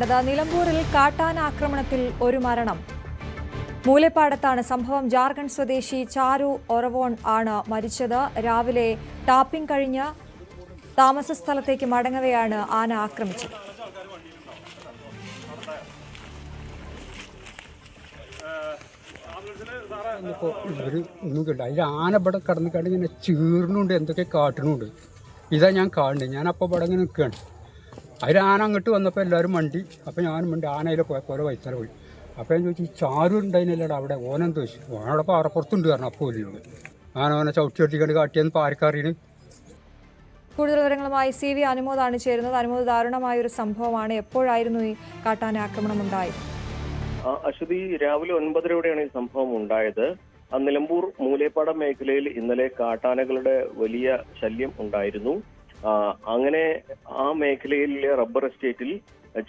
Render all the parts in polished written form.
നിലമ്പൂരിൽ കാട്ടാന ആക്രമണത്തിൽ ഒരു മരണം. മൂലപ്പാടത്താണ് സംഭവം. ജാർഖണ്ഡ് സ്വദേശി ചാരു ഒറവോൺ ആണ് മരിച്ചത്. രാവിലെ ടാപ്പിംഗ് കഴിഞ്ഞ് താമസ സ്ഥലത്തേക്ക് മടങ്ങവെയാണ് ആന ആക്രമിച്ചത്. അതിൽ ആന ഇവിടെ കടന്നിക്കാണ്ട് ഇങ്ങനെ ചീർന്നുണ്ട്, എന്തൊക്കെ കാട്ടണുണ്ട്. ഇതാ ഞാൻ കാണുന്നത്. ഞാൻ അപ്പോൾ ഇവിടെ ഇങ്ങനെ നിൽക്കുകയാണ്. അതിൽ ആന അങ്ങോട്ട് വന്നപ്പോൾ എല്ലാവരും മണ്ടി. അപ്പോൾ ഞാനും മണ്ടി. ആന അതിൽ പോയപ്പോലെ വൈത്തല പോയി. അപ്പോൾ ഞാൻ ചോദിച്ചു, ഈ ചാരു ഉണ്ടായിരുന്നില്ലടാ അവിടെ, ഓനെന്ത് ചോദിച്ചു. ഓനവിടെ പാറപ്പുറത്തുണ്ട് കാരണം അപ്പോൾ ഇല്ലോട് ആന ഓനെ ചവിട്ടി ചവിട്ടിക്കൊണ്ട് കാട്ടിയെന്ന് പാരക്കറിയാണ്. കൂടുതൽ വിവരങ്ങളുമായി CV അനുമോദാണ് ചേരുന്നത്. അനുമോദ്, ദാരുണമായൊരു സംഭവമാണ്. എപ്പോഴായിരുന്നു ഈ കാട്ടാന ആക്രമണം ഉണ്ടായത്? അശ്വതി, രാവിലെ 9:30യോടെയാണ് ഈ സംഭവം ഉണ്ടായത്. നിലമ്പൂർ മൂലേപ്പാടം മേഖലയിൽ ഇന്നലെ കാട്ടാനകളുടെ വലിയ ശല്യം ഉണ്ടായിരുന്നു. അങ്ങനെ ആ മേഖലയിലെ റബ്ബർ എസ്റ്റേറ്റിൽ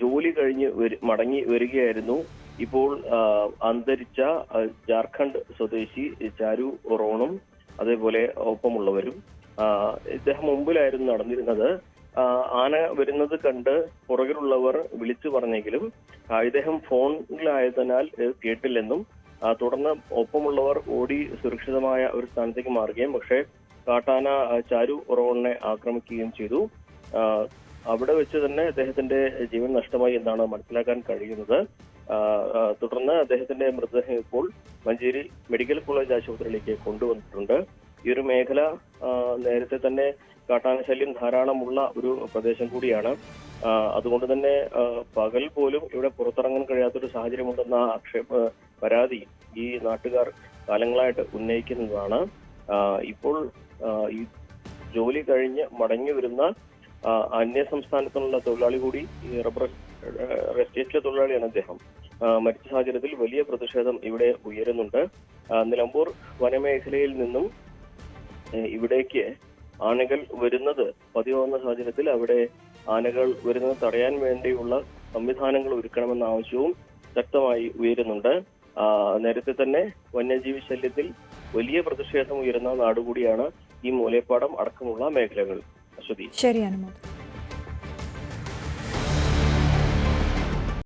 ജോലി കഴിഞ്ഞ് മടങ്ങി വരികയായിരുന്നു ഇപ്പോൾ അന്തരിച്ച ജാർഖണ്ഡ് സ്വദേശി ചാരു ഒറോണും അതേപോലെ ഒപ്പമുള്ളവരും. ഇദ്ദേഹം മുമ്പിലായിരുന്നു നടന്നിരുന്നത്. ആന വരുന്നത് കണ്ട് പുറകിലുള്ളവർ വിളിച്ചു പറഞ്ഞെങ്കിലും ഇദ്ദേഹം ഫോണിലായതിനാൽ കേട്ടില്ലെന്നും തുടർന്ന് ഒപ്പമുള്ളവർ ഓടി സുരക്ഷിതമായ ഒരു സ്ഥാനത്തേക്ക് മാറുകയും പക്ഷേ കാട്ടാന ചാരു ഒറോണിനെ ആക്രമിക്കുകയും ചെയ്തു. അവിടെ വെച്ച് തന്നെ അദ്ദേഹത്തിന്റെ ജീവൻ നഷ്ടമായി എന്നാണ് മനസ്സിലാക്കാൻ കഴിയുന്നത്. തുടർന്ന് അദ്ദേഹത്തിന്റെ മൃതദേഹം ഇപ്പോൾ മഞ്ചേരി മെഡിക്കൽ കോളേജ് ആശുപത്രിയിലേക്ക് കൊണ്ടുവന്നിട്ടുണ്ട്. ഈ ഒരു മേഖല നേരത്തെ തന്നെ കാട്ടാന ശല്യം ധാരാളമുള്ള ഒരു പ്രദേശം കൂടിയാണ്. അതുകൊണ്ട് തന്നെ പകൽ പോലും ഇവിടെ പുറത്തിറങ്ങാൻ കഴിയാത്തൊരു സാഹചര്യമുണ്ടെന്ന പരാതി ഈ നാട്ടുകാർ കാലങ്ങളായിട്ട് ഉന്നയിക്കുന്നതാണ്. ഇപ്പോൾ ഈ ജോലി കഴിഞ്ഞ് മടങ്ങി വരുന്ന അന്യ സംസ്ഥാനത്തുള്ള തൊഴിലാളി കൂടി ഈ റബ്ബർ എസ്റ്റേറ്റിലെ തൊഴിലാളിയാണ് അദ്ദേഹം. മരിച്ച സാഹചര്യത്തിൽ വലിയ പ്രതിഷേധം ഇവിടെ ഉയരുന്നുണ്ട്. നിലമ്പൂർ വനമേഖലയിൽ നിന്നും ഇവിടേക്ക് ആനകൾ വരുന്നത് പതിവാകുന്ന സാഹചര്യത്തിൽ അവിടെ ആനകൾ വരുന്നത് തടയാൻ വേണ്ടിയുള്ള സംവിധാനങ്ങൾ ഒരുക്കണമെന്ന ആവശ്യവും ശക്തമായി ഉയരുന്നുണ്ട്. നേരത്തെ തന്നെ വന്യജീവി ശല്യത്തിൽ വലിയ പ്രതിഷേധം ഉയരുന്ന നാടുകൂടിയാണ് ഈ മൂലേപ്പാടം അടക്കമുള്ള മേഖലകൾ. അശ്വതി. ശരി അനുമോദ്.